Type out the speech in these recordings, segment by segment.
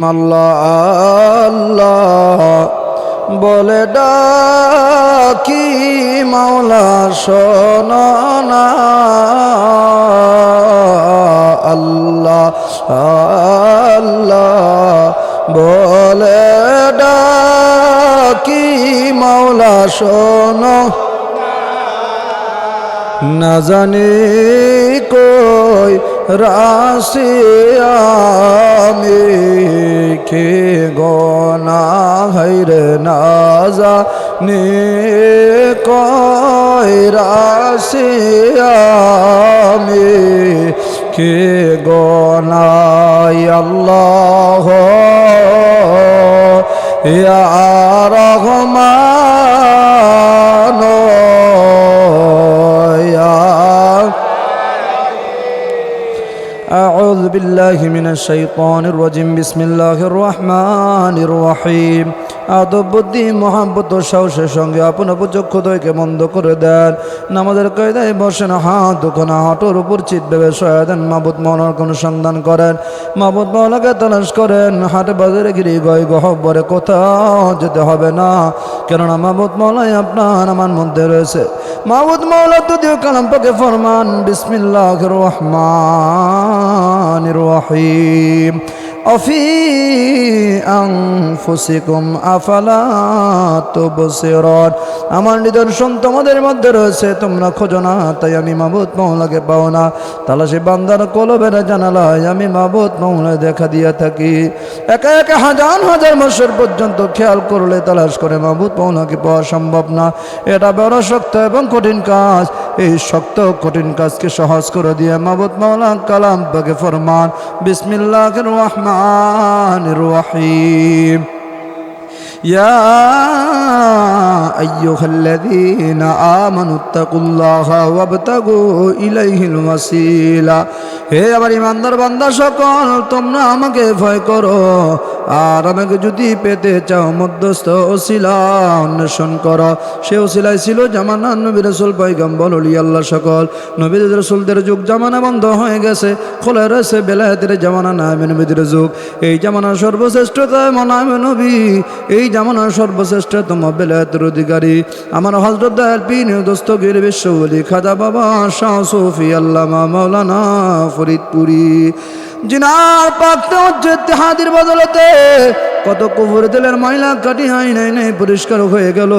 আল্লাহ আল্লাহ বলে ডাকি মাওলা শোনো না। আল্লাহ আল্লাহ বলে ডাকি মাওলা শোনো না। জানি কই রাশিয়ামি কে গোনা হাইরে না জানি কই রাশিয়ামি কে গোনা। আল্লাহ ইয়া রহমান أعوذ بالله من الشيطان الرجيم بسم الله الرحمن الرحيم আদব বুদ্ধি মোহাম্মত ও সাহসের সঙ্গে আপন চক্ষু দয়কে বন্ধ করে দেন। নামাজের কায়দায় বসেন, হাত দুখানা হাঁটুর উপর চিত ভেবে সহায় দেন। মাবুদ মৌলার কোনো সন্ধান করেন, মাবুদ মৌলাকে তালাশ করেন। হাটে বাজারে গিরি গয় গহব্বরে কোথাও যেতে হবে না, কেননা মাবুদ মৌলাই আপনার আমার মধ্যে রয়েছে। মাবুদ মৌলা যদিও কালাম পাকে ফরমান বিসমিল্লাহির রহমানির রহিম অফি আনফুসিকুম আফালা তুবসিরুন। আমার নিদর্শন তোমাদের মধ্যে রয়েছে, তোমরা খোঁজো না, তাই আমি মাবুদ মৌলাকে পাও না। তালাশি বান্দার কলবের জানালায় আমি মাবুদ মৌলা দেখা দিয়ে থাকি। একা একা হাজার হাজার বছর পর্যন্ত খেয়াল করলে তালাশ করে মাবুদ মৌলাকে পাওয়া সম্ভব না। এটা বড় শক্ত এবং কঠিন কাজ। এই শক্ত কঠিন কাজকে সহজ করে দিয়ে মাবুদ মৌলা কালাম পাকে ফরমান বিসমিল্লাহির রহমানির রহিম ইয়া আইয়ুহাল্লাযীনা আমানুত্তাকুল্লাহা ওয়াবতাগু ইলাইহিল ওয়াসিলা। হে আমার ইমানদার বান্দা সকল, তোমরা আমাকে ভয় করো আর আমাকে যদি পেতে চাও মধ্যস্থ ওসিলা অন্বেষণ করো। সে ওসিলাই ছিল জামানার নবী রাসূল পয়গম্বর ওলি আল্লাহ সকল। নবী রাসূলদের যুগ জামানা বন্ধ হয়ে গেছে, খোলা রয়েছে বেলায়েতের জামানা, নামে নবীদের যুগ। এই জামানার সর্বশ্রেষ্ঠতা নামে নবী, এই জামানার সর্বশ্রেষ্ঠতম বেলায়েতের অধিকারী আমার হযরত দয়াল পীর দস্তগীর বিশ্ব ওলি খাজা বাবা শাহ সুফি আল্লামা মাওলানা ফরিদপুরি, জিনার পাকতে হচ্ছে ইত্তেহাদের বদলতে কত কুফর দিলের ময়লা কাটি নাই পরিষ্কার হয়ে গেল,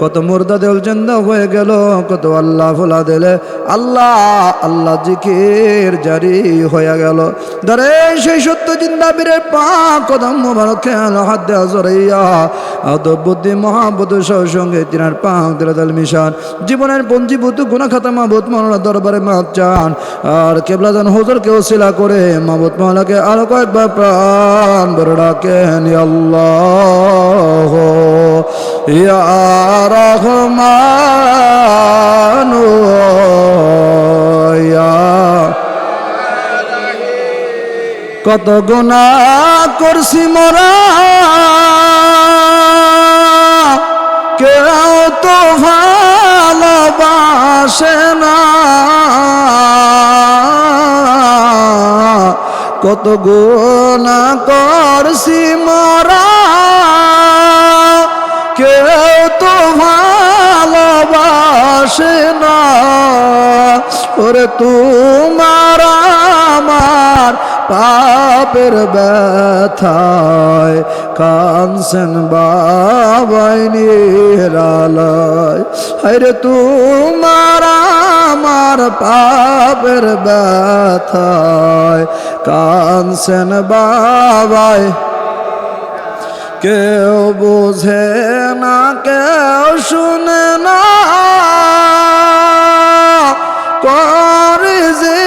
কত মুর্দা দেল জিন্দা হয়ে গেল, কত আল্লাহ ভোলা দিলে আল্লাহ আল্লাহ জিকির জারি হয়ে গেল। ধরে সেই সত্য জিন্দা বীরের পাক কদম মোবারক খেয়াল হাত দেওয়া জড়াইয়া আদব বুদ্ধি মহাবুদ্ধ সঙ্গে তিনার পাক দিলাদাল মিশান জীবনের পঞ্জীভূত গুনাহ খাতা মাবুদ মওলানা দরবারে মাপ চান। আর কেবলাদান হুজুরকে ওসিলা করে মাবুদ মওলাকে আরো কয়েকবার প্রাণ ভরে ডাকেন আল্লাহ ইয়া রহমান ইয়া। কত গুনাহ করছি মোরা, কেউ তো ভালোবাসে না। কত গুনাহ করছি মোরা, কেউ তো ভালোবাসে না। ওরে তোমার আমার পাপের ব্যথায় কানছেন বাবাই নিরালায়। হায়রে তোমার আমার পাপের ব্যথায় কানছেন বাবাই। কেউ বোঝে না কেউ শুনে না, করে যে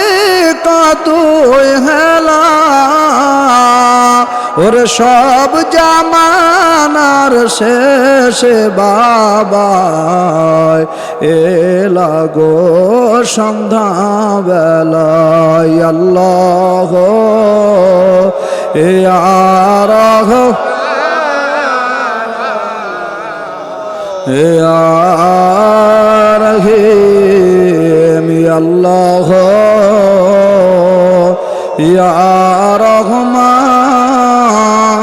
কতই হেলা। ওর সব জামানার শেষে বাবাই এলা গো সন্ধ্যা বেলায়। আল্লাহ এ আর রহিম আল্লাহ ইয়া রহমান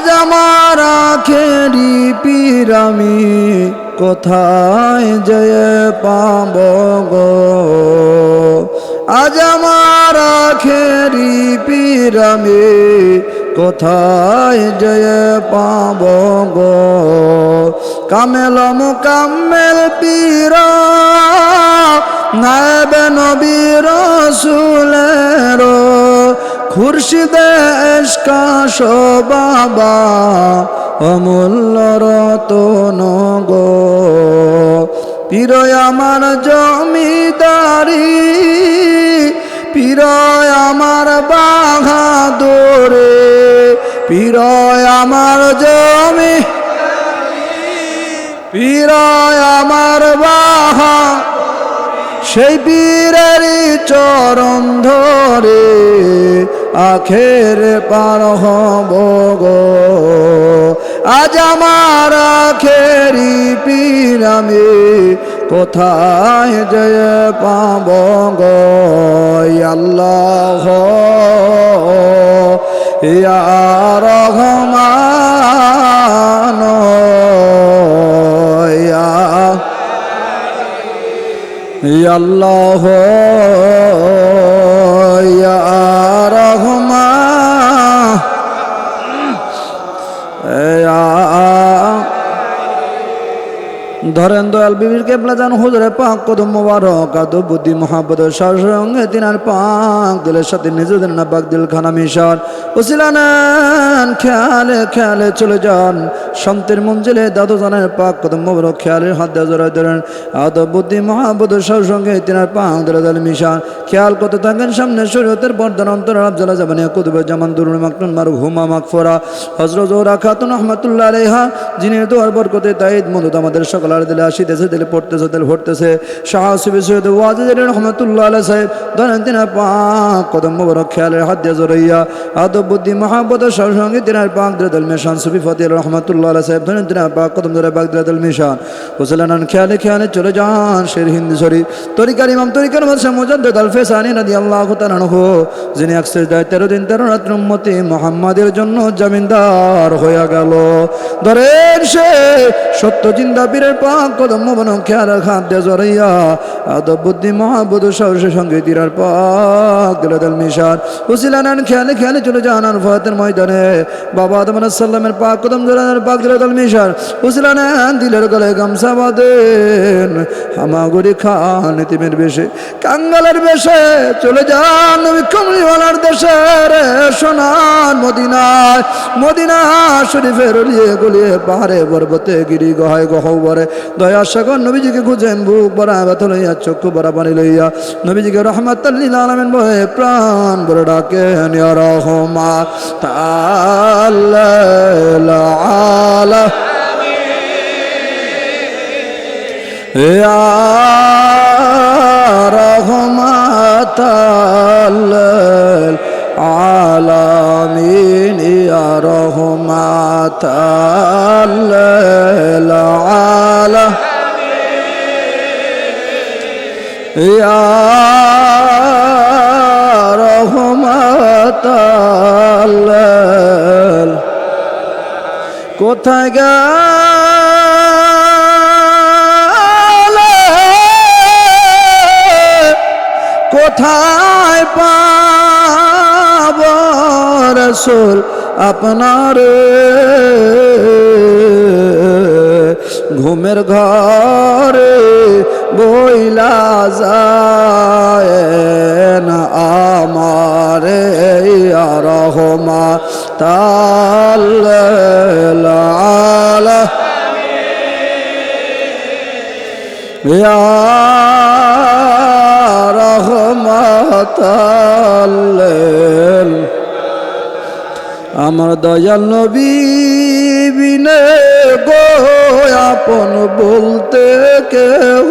আজ আমার আখেরি পীর আমি কোথায় যেয়ে পাব গো, আজ আমার আখেরি পীর আমি কোথায় যেয়ে পাব গো। কামেল মুকাম্মেল পীর নায়েবে নবী রাসূলের খুরশিদে ইশকাশ বাবা অমূল্য রতন গো। পীর আমার জমিদারি, পীর আমার বাহাদুরে, পীর আমার জমি, পীর আমার বাহা, সেই পীরেরই চরণ ধরে আখের পার হব গো। আজ আমার আখেরি পীর আমি কোথায় যেয়ে পাব গো। আল্লাহ ইয়া রহমান ইয়া আল্লাহ ইয়া রহমান ধরেন দয়াল বিবির কেবলা জান হুজুরে পাক কদম মোবারক আদব বুদ্ধি মোহাব্বত সঙ্গে তিনার পাক দিলের সাথে নিজেদের না পাক দিল খানা মিশার উসিলানেন খেয়ালে খেয়ালে চলে যান শান্তির মঞ্জিলে দাদু জানের পাক কদম মোবারক খেয়ালের হাত দিয়ে জড়াই ধরেন আদব বুদ্ধি মোহাব্বত সঙ্গে তিনার পাক দিল মিশার খেয়াল করতে থাকেন সামনে শরীয়তের পর্দার অন্তর আফজালা জামানিয়া কুতুবে জামান দুরুল মাকতুন মারুফ হুমা মাগফুরা হযরত জোহরা খাতুন রাহমাতুল্লাহ আলাইহা যিনি দোয়ার বরকতে তাইদ মদদ আমাদের সকল দিলে আসিতেছে দিলে পড়তেছে দিলে ভরতেছে শাহ সুবি সৈয়দ ওয়াজিদ রহমাতুল্লাহ আলাইহি সাহেব ধরেন তিনার পাক কদম মোবারক খেয়ালের হাত দিয়ে জড়াইয়া আদব বুদ্ধি মহাব্বত সঙ্গে তিনার পাক দিল মিশান সুফি ফতিহ রহমাতুল্লাহ আলাইহি সাহেব ধরেন তিনার পাক কদম ধরে পাক দিল মিশান হুসলানান খেয়ালে খেয়ালে চলে যান শের হিন্দি শরীফ তরিকার ইমাম তরিকার বাদশা মুজাদ্দিদ আল ফেসানি রাদিয়াল্লাহু তাআলা আনহু যিনি 13 দিন 13 রাত উম্মতি মুহাম্মাদের জন্য জামিনদার হয়ে গেল। ধরেন সে সত্য জিন্দা পীরের পাক কদম মোবারক খেয়ালের হাত দিয়ে জড়াইয়া আদব বুদ্ধি মহাব্বত সঙ্গে তিনার পাক দিল মিশান হুসলানান খেয়ালে খেয়ালে চলে যান আরফাতের ময়দানে বাবা আদম আলাইহিস সালামের পাক কদম জড়ানোর পাক দিল মিশান হুসলানান দিলের গলায় গামছা বাঁধেন হামাগুড়ি খান ইতিমের বেশে কাঙ্গালের বেশে চলে যান নবী কমলিওয়ালার দেশে রে সোনার মদিনায় মদিনা শরীফের লিয়ে গলিয়ে পাহাড়ে পর্বতে গিরি গহায় গহ্বরে দয়া সাগর নবীজিকে খুঁজেন বুক ভরা ব্যথা লইয়া চক্ষু ভরা পানি লইয়া নবীজিকে রহমাতাল লিল আলামিন বলে প্রাণ ভরে ডাকেন ইয়া রহমান তাআল্লাল আলামিন ইয়া রহমাতাল আলামিন ইয়া রহমাতাল আলামিন ইয়া রহমাতাল কোথায় গেলে কোথায় পাব রাসূল আপনার ঘুমের ঘরে বইলা যায় না আমারে ইয়া রহমাতাল আলামিন ইয়া রহমাতাল আমার দয়াল নবী বিনে গো আপন বলতে কেহ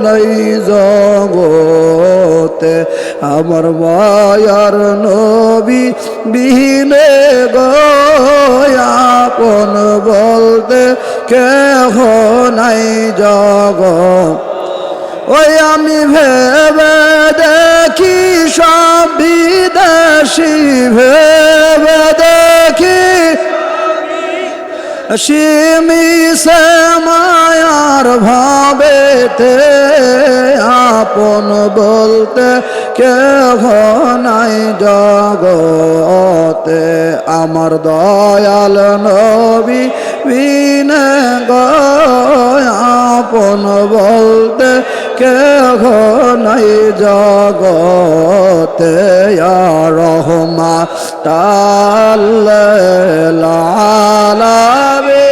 নাই জগতে আমার মায়ার নবী বিনে গো আপন বলতে কেহ নাই জগত ওই আমি ভেবে দেখি সব বিদেশি ভেবে দেখি শিমিছে মায়ার ভাবেতে আপন বলতে কেহ নাই জগতে আমার দয়াল নবী বিনে আপন বলতে কেহ নাই জগতে রহমাতাল আলামিন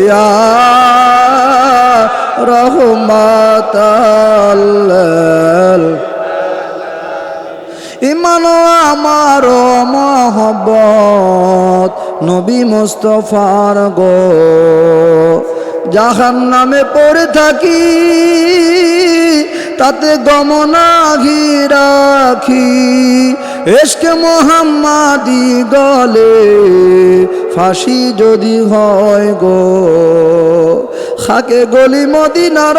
ইয়া রহমাতাল ইমান আমার মহব্বত নবী মুস্তাফার গো জাহান্নামে পড়ে থাকি তাতে গমনাঘি রাখি এশকে মোহাম্মদি গলে ফাঁসি যদি হয় গো খাকে গলি মদিনার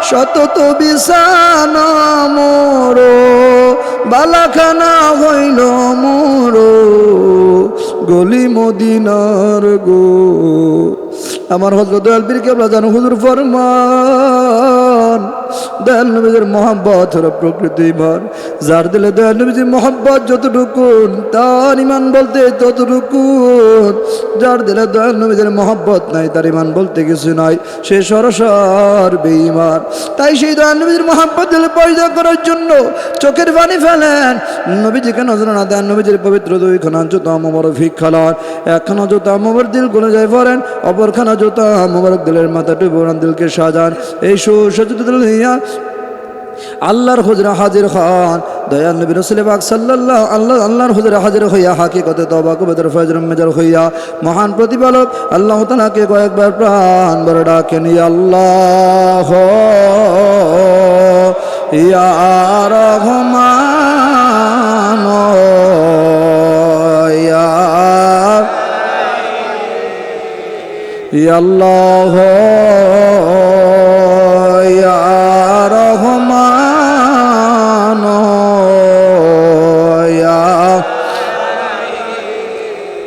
শতত বিছানা মোরো বালাখানা হইল মোরো গলি মদিনার গো আমার হযরত আলবীর কেবলা জানো হুজুর ফরমান দয়াল নবীর মোহাম্মত হলো প্রকৃত ঈমান যার দিলে দয়াল নবীর মোহাম্মত যতটুকুন তার ঈমান বলতে ততটুকুন যার দিলে দয়াল নবীর মোহাম্মত নাই তার ঈমান বলতে কিছু নাই সে সরাসর বেঈমান তাই সেই দয়াল নবীর মোহাম্মত দিলে পয়দা করার জন্য চোখের পানি ফেলেন নবীজিকে নজর না দেন নবীজির পবিত্র দুইখানা জুতা মোবারক ফিক্ষালান একখানা জুতা মোবারক দিল গুলো যায় পড়েন অপরখানা জুতা মোবারক দিলের মাথা টুবুরান দিলকে সাজান এই সুসজ্জিত দিল হইয়া আল্লাহর হুজুরে হাজির খান দয়াল নবী রাসূল পাক সাল্লাল্লাহু আল্লাহর হুজুরে হাজির হইয়া হাকিকতে তওবা কবুতর ফজর মেজর হইয়া মহান প্রতিপালক আল্লাহ তাআলাকে কয়েকবার প্রাণ ভরে ডাকেন আল্লাহ ইয়া রহমান ইয়া আল্লাহ ইয়া রহমান ইয়া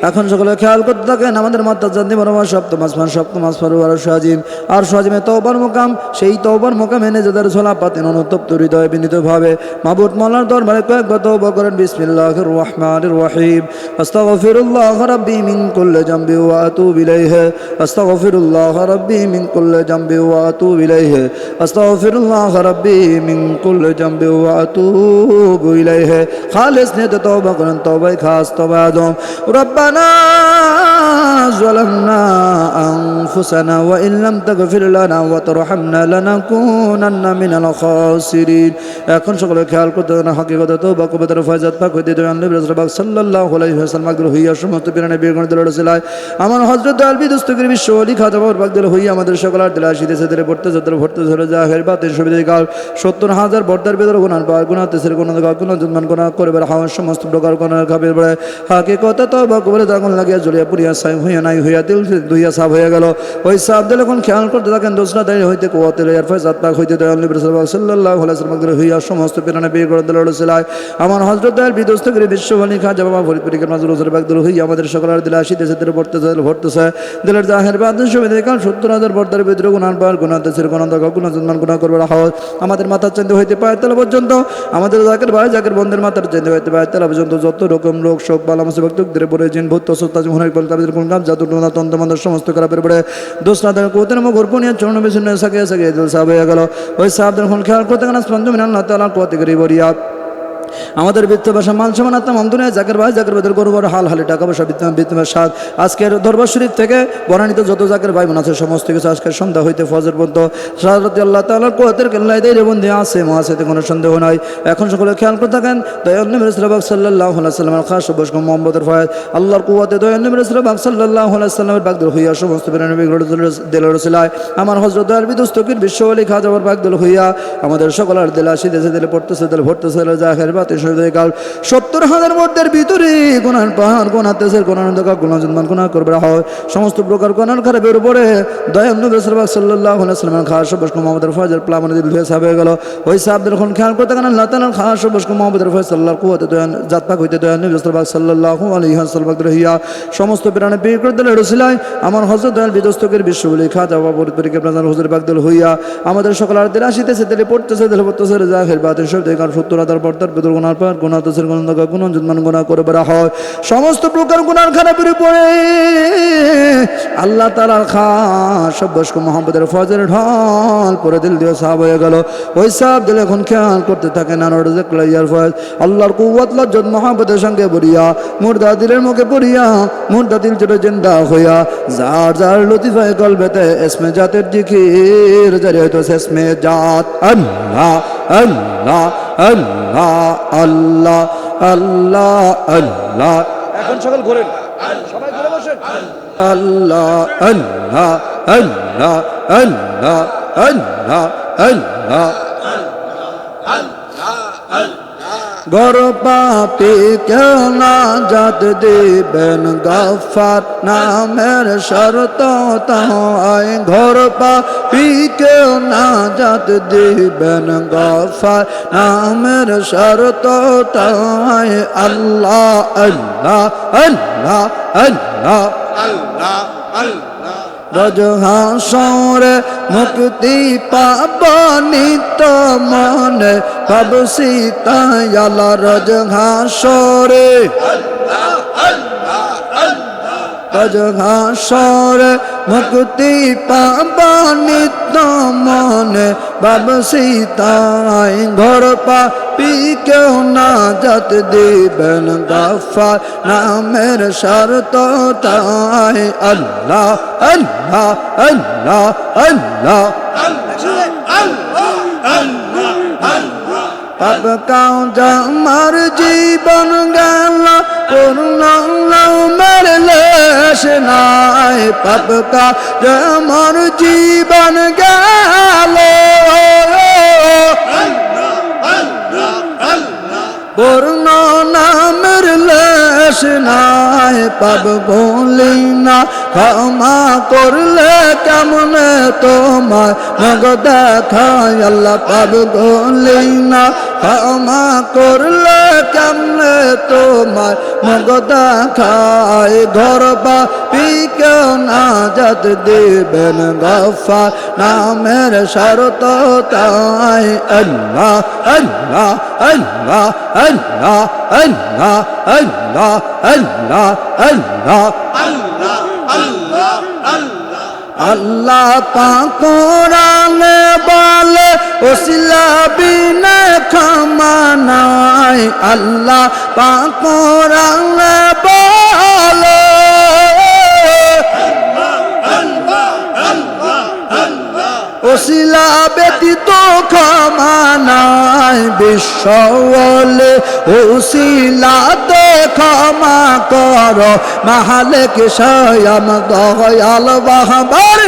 এখন সকলে খেয়াল করতে থাকেন আমাদের মাতা জানতে বরমা সপ্তম আসমান সপ্তম আসমান আর সাজিম আর সাজিমে তওবার মুকাম সেই তওবার মুকামে নিজেদের ঝোলা পাতেন অনুতপ্ত হৃদয়ে বিনীতভাবে মাবুদ মাওলার দরবারে কয়েকবার তওবা করেন বিসমিল্লাহির রহমানির রহিম আস্তাগফিরুল্লাহ রাব্বি মিন কুল্লি জামবি ওয়া আতুবু ইলাইহি আস্তাগফিরুল্লাহ রাব্বি মিন কুল্লি জামবি ওয়া আতুবু ইলাইহি আস্তাগফিরুল্লাহ রাব্বি মিন কুল্লি জামবি ওয়া আতুবু ইলাইহি খালিস নিয়তে তওবা করেন তওবায়ে খাস তওবা আদম রব্বানা ظلمنا أنفسنا وإن لم تغفر لنا وترحمنا لنكونن من الخاسرين এখন সকলে খেয়াল করতে না হাকিকতে তওবা কবুতর ফয়জাত পাক হইতে দয়াল নবী রাসূল পাক সাল্লাল্লাহু আলাইহি ওয়াসাল্লাম আকদর হইয়া সমস্ত পীরানে বেগণ দিল রসিলায় আমার হযরত আলবী দস্তগীর বিশ্ব ওলি খাজাবর পাক দিল হইয়া আমাদের সকলের দিল আসিতে সেদের পড়তে যেতে ভরতে ধরে জাহের বাতের সুবিধা কাল 70000 বর্দার ভিতর গুনাহ পার গুনাহ তেসের গুনাহ গুনাহ জুলমান গুনাহ করবার হাওয়া সমস্ত প্রকার গুনাহ খাবের বড় হাকিকতে তওবা কবুতর আগুন লাগিয়া জ্বলিয়া পুরিয়া ছাই হইয়া নাই হইয়া দিল দুইয়া সাফ হয়ে গেল ওই সাফ দিলে কোন খেয়াল করতে থাকেন দোসরা দাঁড়িয়ে হইতে কুয়াতে এর ফয়জাত পাক হইতে দয়াল নবী রাসূল সাল্লাল্লাহু আলাইহি ওয়াসাল্লাম আকদর হইয়া সমস্ত পীরানে বেগণ দিল রসিলায় আমার হযরত আলবী দস্তগীর বিশ্ব ওলি খাজা বাবা ফরিদপুরের নাজর রসুল পাক দিল হইয়া আমাদের সকলের দিল আসিতে সেদের পড়তে ভরতেছে দিলের জাহের বাতের সুবিধা কাল 70000 বর্দার ভিতর গুনাহ পার গুনাহ তেসের গুনাহ গুনাহ জুলমান গুনাহ করবার হাওয়া আমাদের মাথার চিন্তা হইতে পায় তালা পর্যন্ত আমাদের জাকের ভাই জাকের বন্ধের মাথার চিন্তা হইতে পায় তালা পর্যন্ত যত রকম লোক শোক বালা মুসিবত দুঃখের পরে জিন ভূত সত্তা জীবনের বল তাদের কোন কাজ জাদু টোনা তন্ত্র মন্ত্র সমস্ত খারাপের পরে দোসরাদের কোতের মুখর কোনিয়া চরণ বিছুনে সাকে সাকে দিল সাব হয়ে গেল ওই সাবদের কোন খেয়াল করতে কানা স্পন্দ মিনাল আল্লাহ তাআলা কোয়াতে করি বরিয়া আমাদের বৃত্তবাসা মান সমান আত্মা দুনিয়া জাকের ভাই জাকের বেদের গরুবর হাল হালে টাকা পয়সা বৃত্তবাস সাত আজকের দরবার শরীফ থেকে বর্ণিত যত জাকের ভাই বোন আছে সমস্ত কিছু আজকের সন্ধ্যা হইতে ফজর পর্যন্ত সারারাত আল্লাহ তাআলার কুওয়াতের কেল্লাই দেয় বন্ধে আছে মহাসেতে কোনো সন্দেহ নাই এখন সকলে খেয়াল করে থাকেন দয়াল নবী রাসূল সাল্লাল্লাহু আলাইহি ওয়াসাল্লামের খাস বশক মুহাম্মদের ফয়েজ আল্লাহর কুওয়াতে দয়াল নবী রাসূল সাল্লাল্লাহু আলাইহি ওয়াসাল্লামের বাগদুল হইয়া সমস্ত নবী দিল রসুলায় আমার হযরত আলবী দস্তগীর বিশ্ব ওলি খাজা বাগদুল হইয়া আমাদের সকলের দিল আসিতে দিলে পড়তেছে দিল ভরতেছে জাহের বাত বাতে শরীরে কাল 70,000 মর্দের ভিতরে গুনার পাহাড় গুনাহ তেজের গুনাহ অন্ধকার গুনাহ জন্মান গুনাহ করবে হয় সমস্ত প্রকার গুনাহ খারাপের উপরে দয়াল নবী সাল্লাল্লাহু আলাইহি ওয়াসাল্লামের খাস বসকু মুহাম্মদের ফয়জের প্লাবন দিল হয়ে সাবে গেল ওই সাহাবদের কোন খেয়াল করতে কারণ আল্লাহ তাআলার খাস বসকু মুহাম্মদের ফয়জ সাল্লাল্লাহু কুওয়াতে দয়ান জাত পাক হইতে দয়াল নবী সাল্লাল্লাহু আলাইহি ওয়াসাল্লাম রহিয়া সমস্ত প্রাণে পীর করে দিলেন রসুলাই আমার হযরত দয়াল বিদস্তকের বিশ্ববলি খাজা বাবা পরিকে প্রধান হুজুর পাকদল হইয়া আমাদের সকল আর দিল আসিতেছে দিলে পড়তেছে দিলে পড়তেছে জাহির বাতিল সব দেখার 70,000 পর্দার ভিতর গুনার পার গুনাহ তেজের গুনাহ অন্ধকার গুনাহ জন্মান গুনাহ করে বেরা হয় সমস্ত প্রকার গুনার খারাপের উপরে আল্লাহ তাআলার খাস বসকু মুহাম্মদের ফয়জের ঢল পরে দিল দিয়ে সাহাব হয়ে গেল ওই সাহাব দিল এখন খেয়াল করতে থাকে না রোজে ক্লিয়ার ফয়জ আল্লাহর কুওয়াত লজ্জত মুহাম্মদের সঙ্গে পড়িয়া মুর্দা দিলের মুখে পড়িয়া মুর্দা দিল জুড়ে জিন্দা হইয়া যার যার লতিফায়ে কলবেতে ইসমে জাতের জিকির জারি হইতো ইসমে জাত আল্লাহ আল্লাহ আল্লাহ আল্লাহ আল্লাহ আল্লাহ এখন সকল ঘুরেন সবাই ঘুরে বসেন আল্লাহ আল্লাহ আল্লাহ আল্লাহ আল্লাহ আল্লাহ গর পাপি কেউ না জাত দিবেন গফার নামের শর্ত তাই ঘর পাপি কেউ না জাত দিবেন গফার নামের শর্ত তাই আল্লাহ আল্লাহ আল্লাহ আল্লাহ আল্লাহ আল্লাহ রজহাসরে মুক্তি পাব নিত মনে পাবসি তাই আল্লাহ রজহাসরে রজহাসরে মুক্তি পাব নিত মনে পাবসি তাই ঘর পাপি কেউ না জাত দিবেন গফার নামের শর্ত তাই আল্লাহ আল্লাহ আল্লাহ আল্লাহ পাপ কাউ জামার জীবন গেল পূর্ণ মারলে সে নাই পাপ কাউ জামার জীবন গেল পূর্ণ নামের লেশ নাই পাব বলি না ক্ষমা করলে কেমনে তোমার মগ দেখায় আল্লাহ পাব বলি না ক্ষমা করলে কেমনে তোমার মগ দেখায় ঘর পাপি কেউ না জাত দিবেন গফার নামের শর্ত তাই আল্লাহ আল্লাহ আল্লাহ আল্লাহ আল্লাহ আল্লাহ আল্লাহ আল্লাহ আল্লাহ আল্লাহ আল্লাহ আল্লাহ পাক কোরআনে বলে ওসিলা বিনা ক্ষমা নাই আল্লাহ পাক কোরআনে বলে ওসিলা ব্যতীত ক্ষমা নাই বিশ্ব বলে ওসিলাতে ক্ষমা কর মালিক স্বয়ং দয়াল বাহবার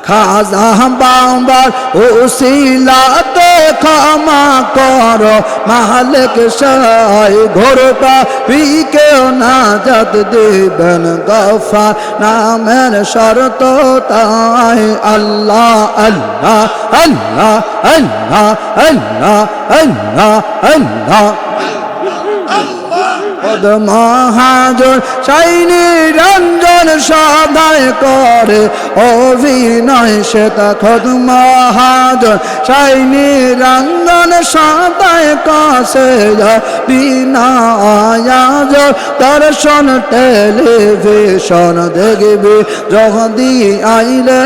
খাজা বাবার ওসিলাতে ক্ষমা কর মালিক স্বয়ং ঘোর পাপি কেউ না জাত দিবেন গফার নামের শর্ত তাই আল্লাহ আল্লাহ আল্লাহ আল্লাহ আল্লাহ আল্লাহ আল্লাহ মহাজন সাইনি রঞ্জন সদায় করে অভিনয় শ্বেতা খোদ মহাজন সাইনি রঞ্জন সদায় কাছে বিনা আয়াজ দর্শন টেলিভিশন দেখবি যদি আইলে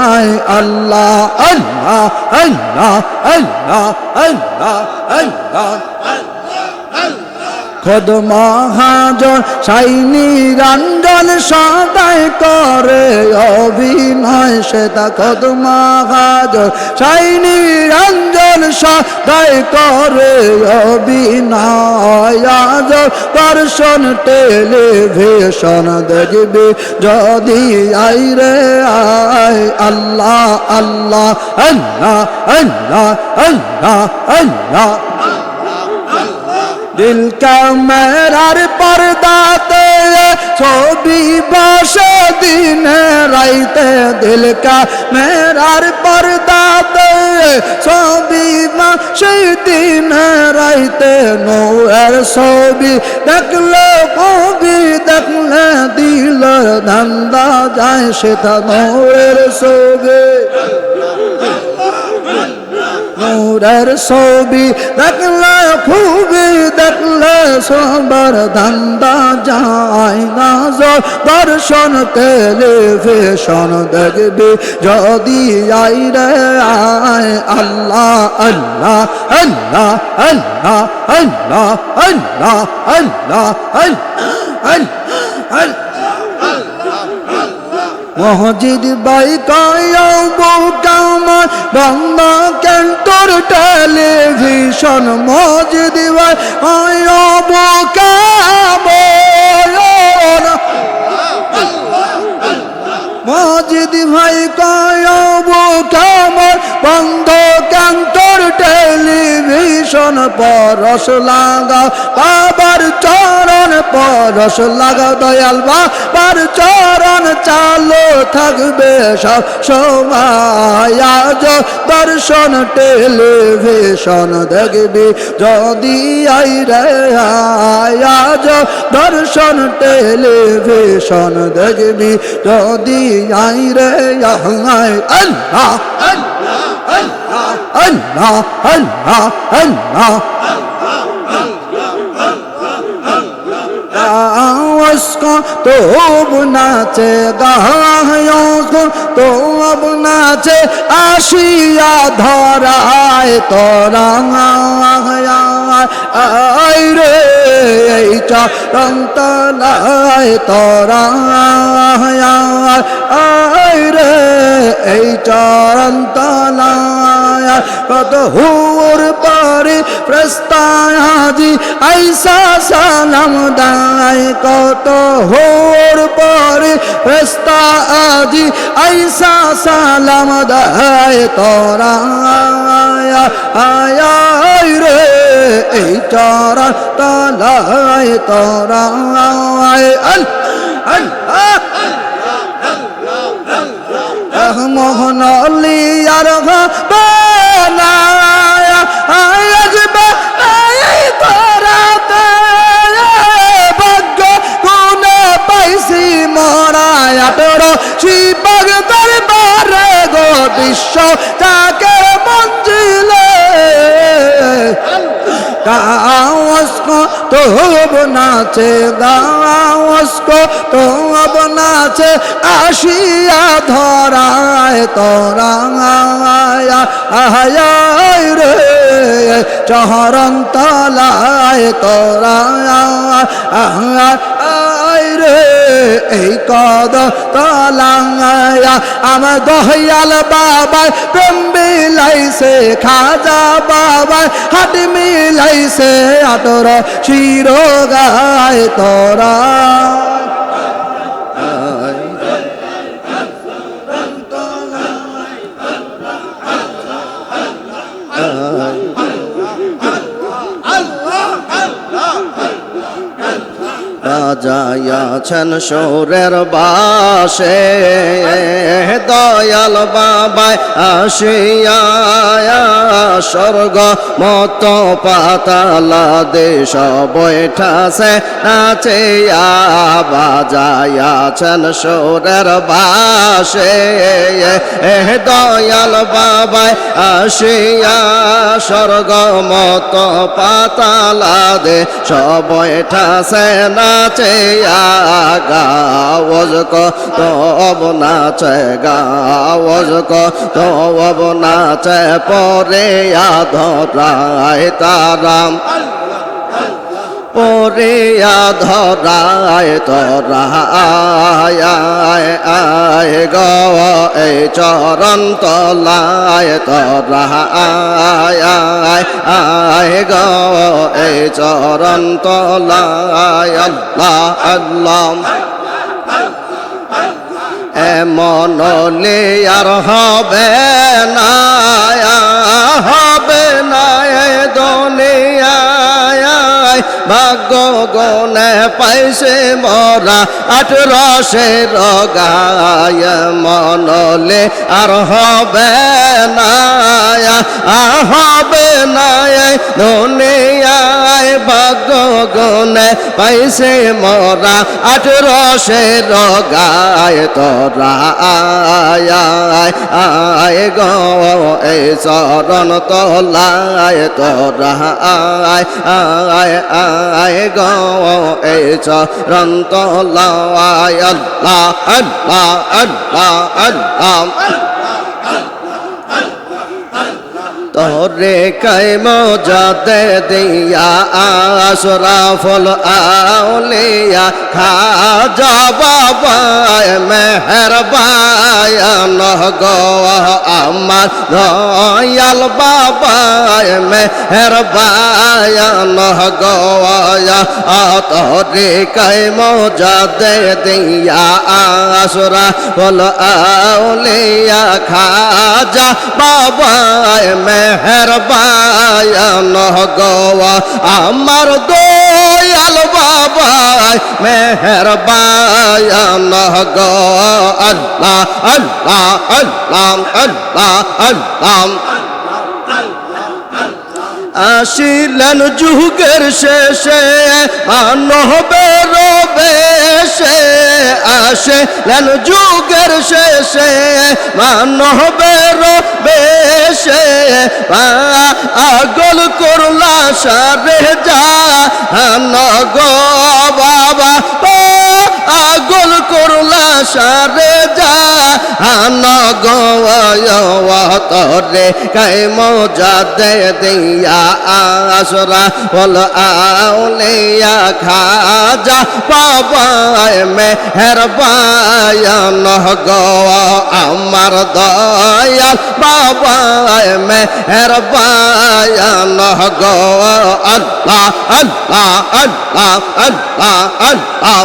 আয় আল্লাহ আল্লাহ আল্লাহ আল্লাহ আল্লাহ আল্লাহ খোদ মহাজন সাইনি রঞ্জন সদাই করে অভিনয় শ্বেতা খোদ মহাজন সাইনি রঞ্জন সদাই করে অভিনয় আজ দর্শন টেলিভিশন দেখবি যদি আই রে আয় আল্লাহ আল্লাহ আল্লাহ আল্লাহ আল্লাহ আল্লাহ दिल का मेरार पर्दाते ছবি বসে দিন রাইতে দিল কা মেরার पर्दाते ছবি বসে দিন রাইতে নূরের ছবি দেখলে কবি দেখলে দিল ধান্দা যায় সেটা নূরের ছবি নূরের ছবি দেখলে খুবই দেখলে সবার ধান্দা যায় না দর্শন টেলিভিশন দেখবি যদি আই রে আয় আল্লাহ আল্লাহ আল্লাহ আল্লাহ আল্লাহ আল্লাহ আল্লাহ আল্লাহ মসজিদ বাই কায়াবো কামান বাংলা ক্যান্টর টেলিভিশন মসজিদ বাই কায়াবো কামান মসজিদ ভাই কায়াবো কামান বন্ধ ক্যান্টর টেলিভিশন পরশ লাগা বাবার চরণ পরশ লাগা দয়াল বাবার চরণ চালু থাকবে সব সময় আজ দর্শন টেলিভিশন দেখবি যদি আই রে আজ দর্শন টেলিভিশন দেখবি যদি আই রে আয় আল্লাহ আল্লাহ আল্লাহ আল্লাহ আল্লাহ उसको तो अब नाचे गायों को तो अब नाचे आशिया धराए तोरा आय रे चरण तलाए तोरा आय रे चरण तलाए कत हुर पारे प्रस्ताया जी ऐसा सलाम दाय কত হোর পরে ফেরেশতা আজি আইসা সালাম দায় তোরা আয় রে এই চরণ তলায় তোরা মোহন লিয়ার বানায় আজ বানায় তোরা মরায় আটর শিবগ দরবারে গো বিশ্ব তাকে মঞ্জিলে गाओस को तो बनाचे गाओस को तो बनाचे आशिया धराए तोरा आया रे चहरन तलाए तोरा রে এই কদ তলাঙ্গায়া আমার দয়াল বাবাই প্রেম মিলাইছে খাজা বাবাই হাত মিলাইছে আতর শির গায় তোরা বাজায়াছেন সুরের বাসে দয়াল বাবায় আসিয়া স্বর্গ মত পাতালা দেশ বৈঠাছে নাচিয়া বাজায়াছেন সুরের বাসে দয়াল বাবায় আসিয়া স্বর্গ মত পাতালা দেশ বৈঠাছে নাচে গাওয়াজ কো তব নাচে গাওয়াজ কো তব নাচে পরে আধরায় তারাম পরিয়া ধরায় তোরা আয় গো এই চরণ তলায় তোরা আয় গো এই চরণ তলায় আল্লাহ আল্লাহ এমন আর হবে না দুনিয়ায় ভাগ্য গনে পাইছে মরা 18 গায় মনলে আর হবে না দুনিয়ায় ভাগ্য গনে পাইছে মরা 18 গায় তোরা আয় গো এই চরণ তলায় তোরা আয় গো এই চরণ তলায় আল্লাহ আল্লাহ আল্লাহ আল্লাহ তোরে কাইমো যাতে দিয়া আশরাফুল আউলিয়া খাজা বাবা মেহেরবান গো আমার দয়াল বাবা মেহেরবান গো তোরে কাইমো যাতে দিয়া আশরাফুল আউলিয়া খাজা বাবা মেহেরবান গো আমার দয়াল বাবা মেহেরবান গো আল্লাহ আল্লাহ আল্লাহ আল্লাহ আল্লাহ আসিলেন যুগের শেষে মানবের বেশে আসিলেন যুগের শেষে মানবের বেশে আগল করলা সারে যা গো বাবা আগল করলা সারে যা গো তরে কাইমো যাতে দিয়া আসরা বল আউলিয়া খাজা বাবা মেহেরবান গো আমার দয়াল বাবা মেহেরবান গো আল্লাহ আল্লাহ আল্লাহ আল্লাহ আল্লাহ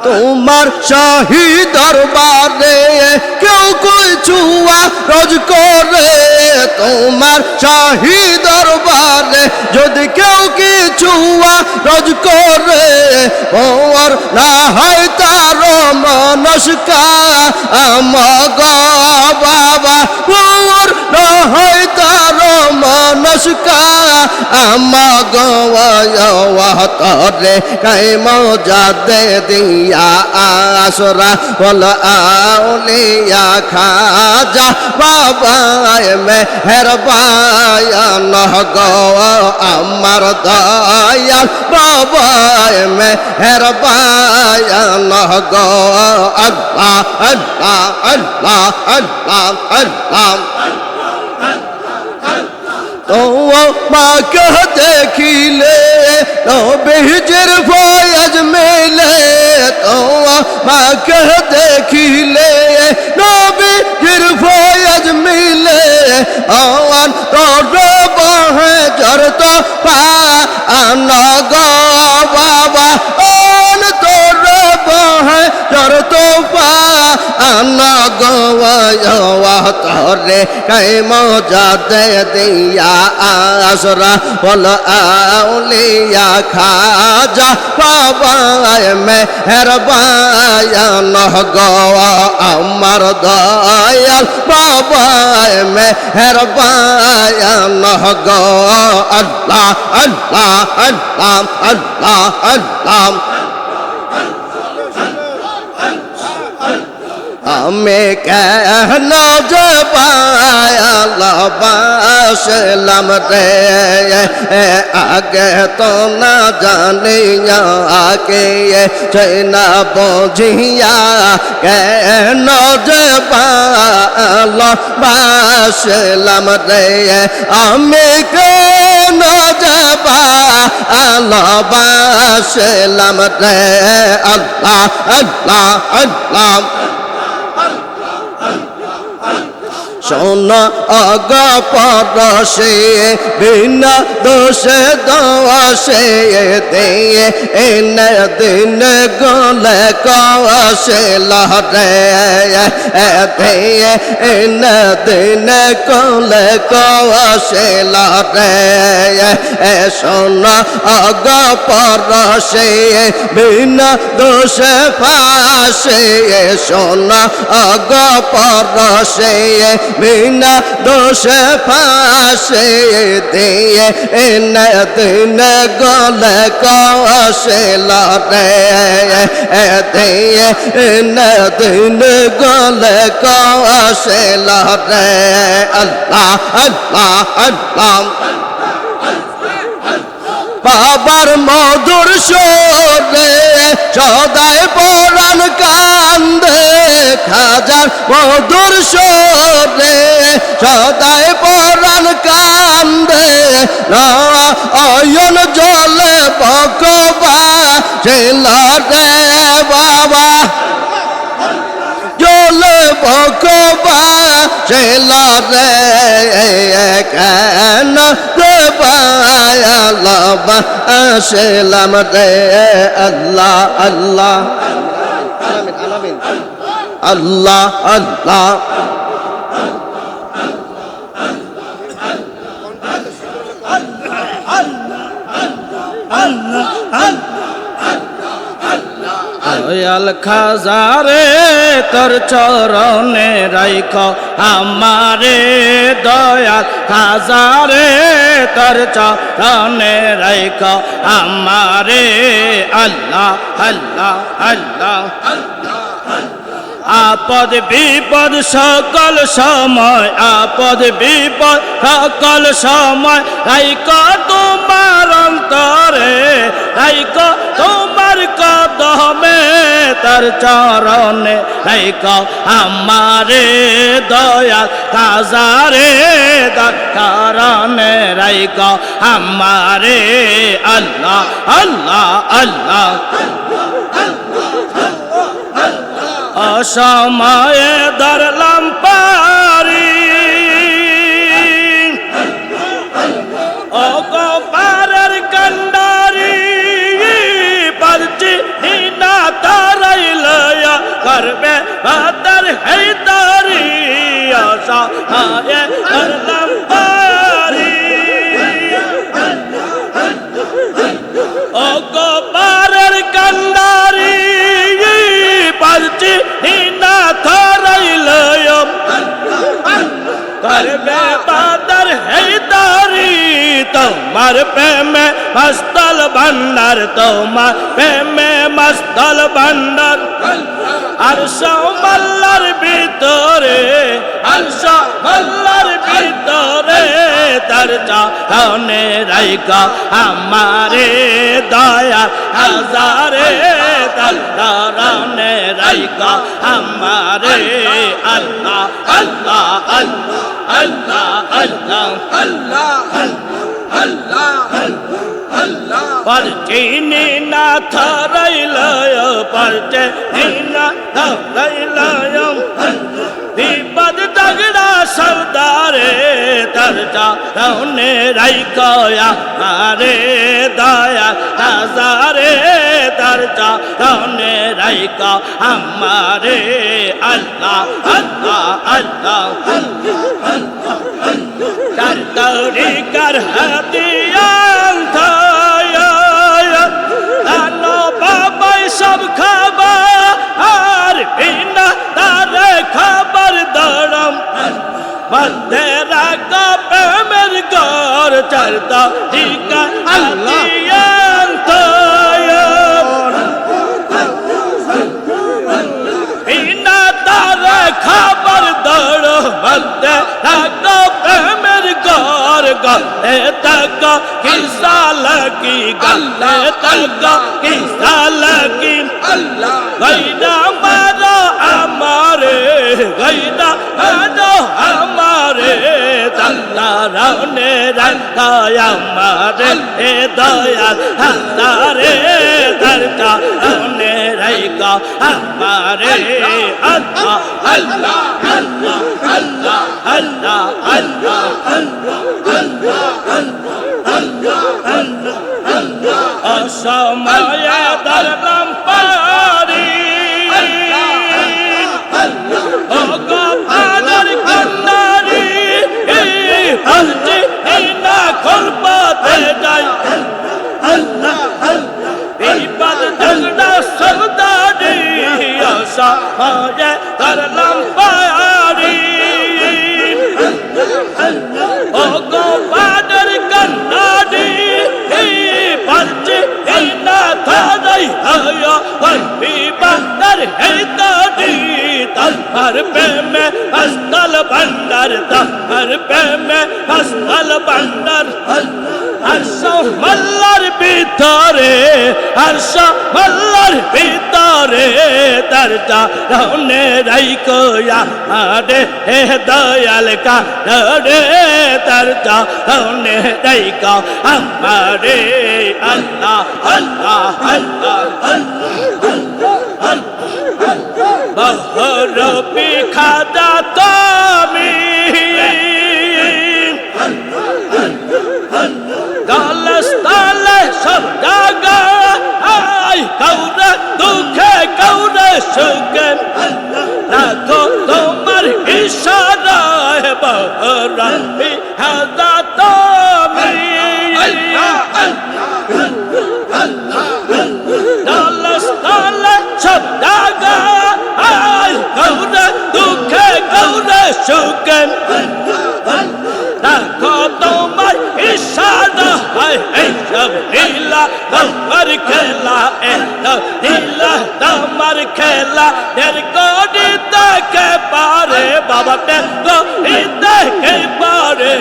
তোমার শাহী দরবারে কেউ কিছু রোজ করে তোমার শাহী দরবারে যদি কেউ কিছু রোজ করে ওর না হয় তার মনস্কা আমগ বাবা ওর না হয় তার মনস্কা আমগ তরে কাইমো যাতে দিয়া আসরা বল আউলিয়া খাজা বাবা মেহেরবান গো আমার দয়াল বাবা মেহেরবান গো আল্লাহ আল্লাহ আল্লাহ আল্লাহ আল্লাহ তোমাকে দেখিলে নবীজির ফয়েজ মেলে তোমাকে দেখিলে নবীজির ফয়েজ মিলে আওয়ান তোর বহে জরত পা গো বাবা আন তোর বহে জরত পা গো তরে কাইমো যাতে দিয়া আসরা বল আউলিয়া খাজা বাবা মেহেরবান গো আমার দয়াল বাবা মেহেরবান গো আল্লাহ আল্লাহ আল্লাহ আল্লাহ আল্লাহ আমি কেন যে পায়াল্লাহ বাসলাম রে আগে তো না জানিয়া কে না বুঝিয়া কেন যে পায়াল্লাহ বাসলাম রে আমি কেন কেন যে ভালোবাসলাম রে আল্লাহ আল্লাহ আল্লাহ শোন অগ পরশে বিনা দোষে দোষে দিয়ে এনে দিন গলে কষে লহরে দিয়ে এনে দিন গলে কষে লহরে শোন অগ পরশে বিনা দোষে ফাঁসে শোন অগ পরশে বিনা দোষে ফাঁসে দিয়ে এনে দিন গলে কষে লরে দিয়ে এনে দিন গলে কষে লরে আল্লাহ আল্লাহ আল্লাহ বাবার মধুর সুরে সদাই পরাণ কান্দে খাজার মধুর সুরে সদাই পরাণ কান্দে অয়ন জলে বকবা ছেলা রে বাবা জলে বকবা ছেলা রে কেন আসলাম রে আল্লাহ আল্লাহ আল্লাহ আল্লাহ দয়াল খাজারে তোর চরণে রাইখ আমারে দয়াল খাজারে তোর চরণে রাইখ আমারে আল্লাহ আল্লাহ আল্লাহ আপদ বিপদ সকল সময় আপদ বিপদ সকল সময় রাইখ তোমার অন্তরে রাইখ তোমার কদমে তার চরণে রাইখ আমারে দয়াল খাজারে তার চরণে রাইখ আমারে আল্লাহ আল্লাহ আল্লাহ অসময়ে ধরলাম পারি ও গোপারের কন্ডারি পারছি না তারাইল করবে বাদর হেদারি অসময়ে ধরলাম পারি ও গোপারের কন্ডারি পারছি না ধরাইল করবে বাদর হেদারি তোমার প্রেমে মস্তল ভান্ডার তোমার প্রেমে মস্তল ভান্ডার আরশ মাল্লার ভিতরে আরশ মাল্লার ভিতরে তার চরণে রাইখ আমারে দয়া হাজারে তার চরণে রাইখ আমারে আল্লাহ আল্লাহ আল্লাহ আল্লাহ আল্লাহ আল্লাহ আল্লাহ পরচিনি না থরাইল পরচিনি না থরাইল বিপদ তগড়া সর্দারে তার চরণে রাইখ আমারে দয়া হাজারে তার চরণে রাইখ আমারে আল্লাহ আল্লাহ আল্লাহ তার তরিকার হাতিয়ান আনো বাবাই সব খাবার আর বিনা তার খাবার দরম মধ্যে রাখা প্রেমের গর চলতা টিকা হাতিয়ান বিনা তার খাবার দরম মধ্যে রাখা প্রেমের গর গলে তক কিসা লকি গলে তক কিসা লকি আল্লাহ গইনা মারো আমারে গইনা মারো আমারে আল্লাহ রনে রায় আমারে এ দয়াল হাজারে দরজা রনে রায় আমারে আল্লাহ আল্লাহ আল্লাহ আল্লাহ আল্লাহ আল্লাহ অসময়ে দরদাম পারি ও গো আদর কন্নারি হলতে না খলপাতে যাই বিপদ দলদা সবদারি অসময়ে দরদাম পারি ও গো আদর কন্নারি हर पे में हस्तल बंदर हर पे में हस्तल बंदर हर्ष मल्लर भीतरे हर्ष मल्लर भीतरे दर्जा रहने रही को यारे हे दयाल का रे दर्जा रहने रही का हमारे अल्लाह अल्लाह अल्लाह बहर बिखादा तामी गलस्ताले सब जागा आई कौरे दुखे कौरे सुखे राखो तुम्हार इशारा है बहर बिखादा तामी गलस्ताले सब जागा कौरे दुखे कौरे सुखे राखो तुम्हार इशारा है सब नीला तुम्हार खेला नीला तुम्हार खेला तेरे को नीता के पारे बाबा तेरे को नीता के पारे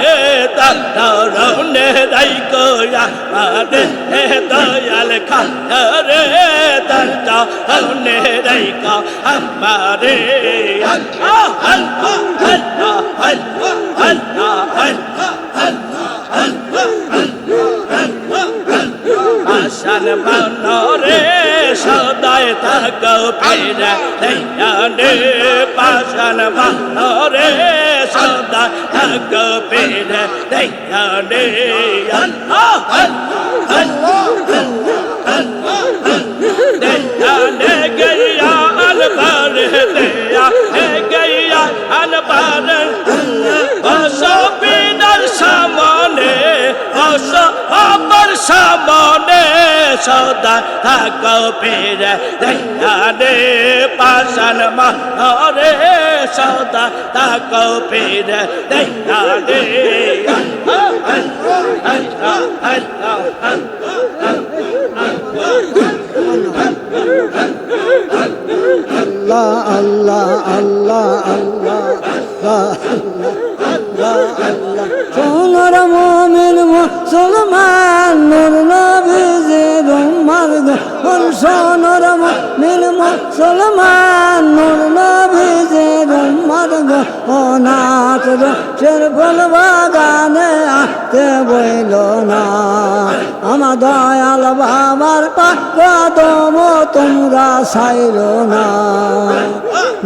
तारोने रही को यारे दयाल खा रे दर्जा रोने रही का हमारे अल्लाह अल्लाह अल्लाह अल्लाह आसान बनोरे सदाय तक फिर दैयाने पाशन बनोरे सदाय तक फिर दैयाने अल्लाह अल्लाह दैयाने गैया अलबर दैया गैया अलबर बसो बिनर सामने बसो अमर सामने सदा थक फिर दैयाने पाशन मारे सदा थक फिर दैयाने अल्लाह अल्लाह अल्लाह अल्लाह सोनर मोमिन मुसलमान नूर नबी जिदुम मार्ग सोनर मोमिन मुसलमान नूर नबी जिदुम मार्ग অনাথ রসের ফুল বাগানে আসতে বইল না আমার দয়াল বাবার কদম তোমরা ছাইর না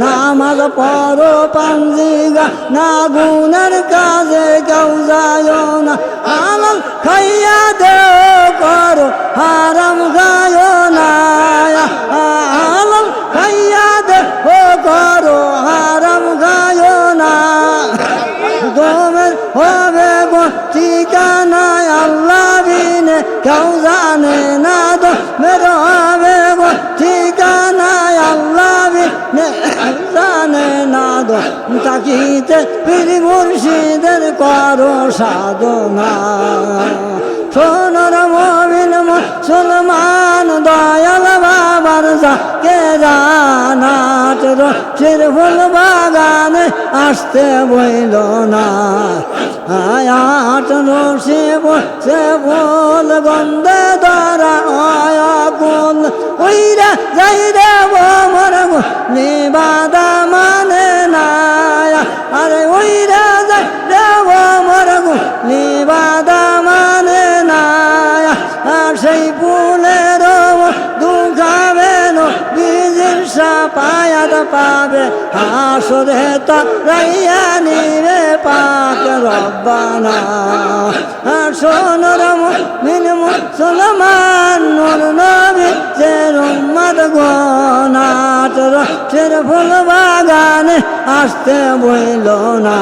নামাজ পড়ো পাঞ্জিগা না গুণের কাজে কেউ যায় না হালাল খাইয়া দেও করো হারাম গায় না হালাল খাইয়া দেও করো হারাম গায় না তোমার হবে গো ঠিকানায় আল্লাহ বিনে কেউ জানে না তোমার হবে গো ঠিকানায় আল্লাহ বিনে জানে না তাকিতে পীর মুর্শিদের করো সাধনা সোনার মুমিন মুসলমান দয়াল বাবার যাকে জানাত রসের ফুল বাগানে আসতে বইল না আয়াত রসে বসে ফুল গন্ধে ধরা আয়াকুল ওইরা যাই রে মোর নিবাদা মানে না আরে ওইরা যাই রে মোর পাবে হাসরে তারাইয়া নিবে পাক রব্বানা সোনর মুমিন মুসলমান নূর নবী জের উম্মত গোনাত রসের ফুল বাগানে আসতে বইল না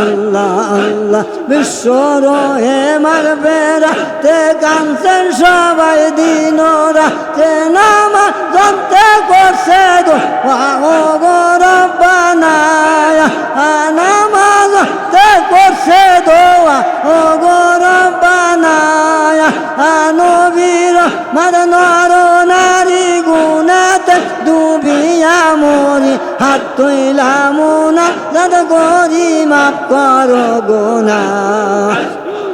আল্লাহ আল্লাহ বিশ্ব রহে মারবে রাতে কানছেন সবাই দিন রাতে নামাজ জানতে করছে দোয়া ও গো রব্বানা নামাজ জানতে করছে দোয়া ও গো রব্বানা নবীর মার নর নারী গুনাতে ডুবিয়া মরি হাত তুইলাম না দাদ গরি মাফ করো গোনা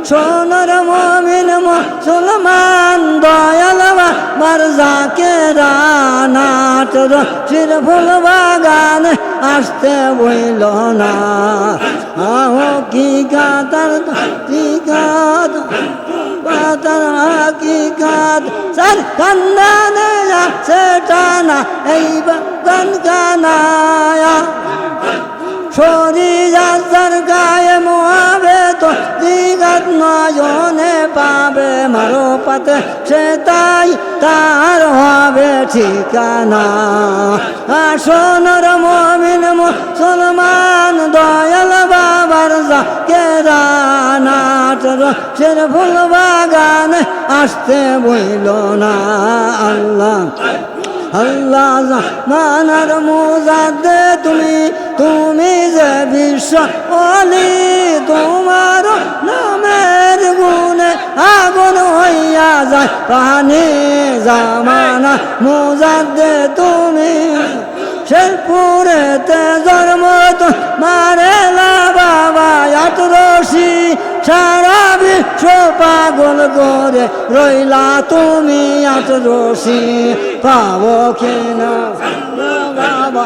সোনার মুমিন মুসলমান দয়াল মার যাকে রানাত রসির ফুল বাগানে আসতে বইল না আহো কি কাতার কি কাত পাতার কি কাত সার কান্দানে আছে টানা এই বাগান কানায়া শরীর যার গায়ে মোয়াবে তো দিগাত নয়নে পাবে মারো পাতে সে তাই তার হবে ঠিকানা সোনার মুমিন মুসলমান দয়াল বাবার যাকে রানাত রসের ফুল বাগানে আসতে বইল না আল্লাহ আল্লাহ জামানার মুজাদ্দে তুমি যে বিশ্ব ওলি তোমার নামের গুণে আগুন হইয়া যায় পানি জামানা মুজাদ্দে তুমি শেরপুরেতে জন্ম মারেলা বাবা আটরশি সারা বিশ্ব পাগল করে রইলা তুমি আটরশি পাবো কিনা বাবা